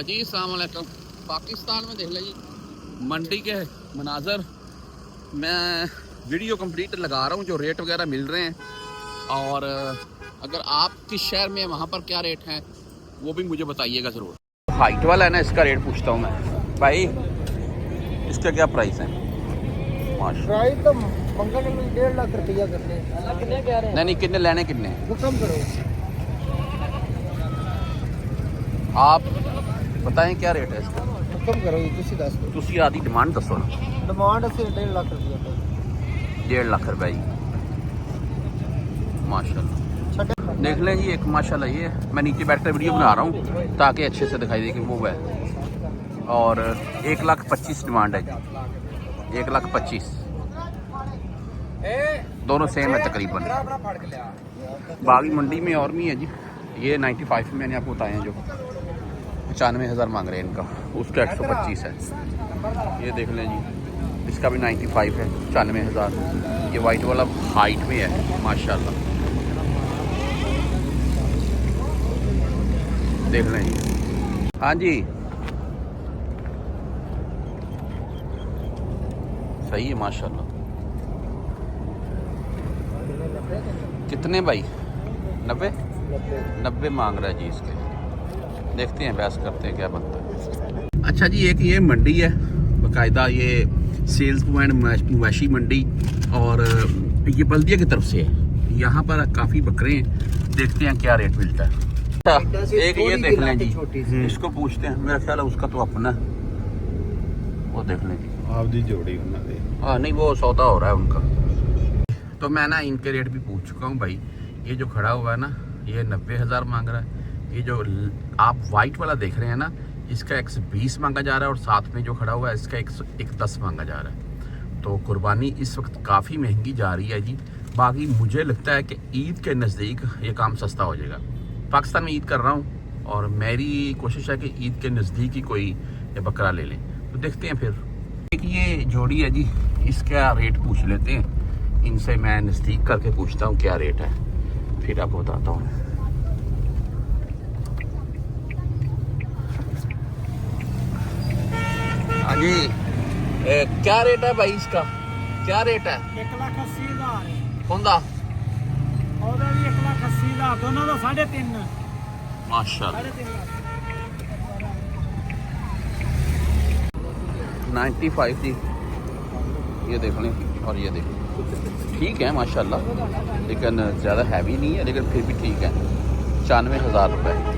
जी अस्सलाम वालेकुम। पाकिस्तान में देख लीजिए मंडी के मनाजर मैं वीडियो कंप्लीट लगा रहा हूँ, जो रेट वगैरह मिल रहे हैं। और अगर आप किस शहर में वहाँ पर क्या रेट हैं वो भी मुझे बताइएगा ज़रूर। हाइट वाला है ना, इसका रेट पूछता हूँ मैं भाई, इसका क्या प्राइस है? प्राइस तो मंगल में 1.5 लाख रुपया करते हैं। कितने कह रहे हैं? नहीं कितने लेने कितने वो कम करो। आप बताएं क्या रेट है इसका? कम करो, तुसी दस दो। तुसी आधी डिमांड दसो ना। डिमांड से 1.5 लाख रुपया पे 1.5 लाख रुपए जी, माशाल्लाह। देख लें जी, एक माशाल्लाह ये मैं नीचे बैठ कर वीडियो बना रहा हूँ ताकि अच्छे से दिखाई दे कि वो है। और 1,25,000 डिमांड है जी, 1,25,000 दोनों सेम है तकरीबन। बागी मंडी में और भी है जी, ये 95 में मैंने आपको बताया जो 95,000 मांग रहे हैं इनका, उसका 125 है। ये देख लें जी, इसका भी 95 है, 95,000। ये वाइट वाला हाइट में है माशाल्लाह, देख लें जी। हाँ जी सही है माशाल्लाह। कितने भाई? 90 मांग रहा है जी इसके। देखते हैं, बहस करते हैं क्या बनता है। अच्छा जी, एक ये मंडी है बाकायदा, ये सेल्स पॉइंट मवेशी मंडी, और ये बल्दिया की तरफ से है। यहाँ पर काफ़ी बकरे हैं, देखते हैं क्या रेट मिलता है। एक ये देख लें जी, इसको पूछते हैं, मेरा ख्याल है उसका तो अपना, वो देख लें जी आप दी जोड़ी हाँ नहीं वो सौदा हो रहा है उनका। तो मैं ना इनके रेट भी पूछ चुका हूँ भाई। ये जो खड़ा हुआ है ना, ये 90,000 मांग रहा है। ये जो आप वाइट वाला देख रहे हैं ना, इसका 120 मांगा जा रहा है, और साथ में जो खड़ा हुआ है इसका 110 मांगा जा रहा है। तो कुर्बानी इस वक्त काफ़ी महंगी जा रही है जी। बाकी मुझे लगता है कि ईद के नज़दीक ये काम सस्ता हो जाएगा। पाकिस्तान में ईद कर रहा हूँ और मेरी कोशिश है कि ईद के नज़दीक ही कोई ये बकरा ले लें। तो देखते हैं फिर। एक ये जोड़ी है जी, इसका रेट पूछ लेते हैं इनसे, मैं नज़दीक करके पूछता हूँ क्या रेट है, फिर आपको बताता हूँ। हाँ जी, क्या रेट है भाई इसका? क्या रेट है? 1,80,000 कौन दा? और 1,80,000 दोनों का 3.5 माशाल्लाह। 95 जी, ये देख लें, और ये देख लें, ठीक है माशाल्लाह, लेकिन ज़्यादा हैवी नहीं है, लेकिन फिर भी ठीक है। 95,000 रुपये।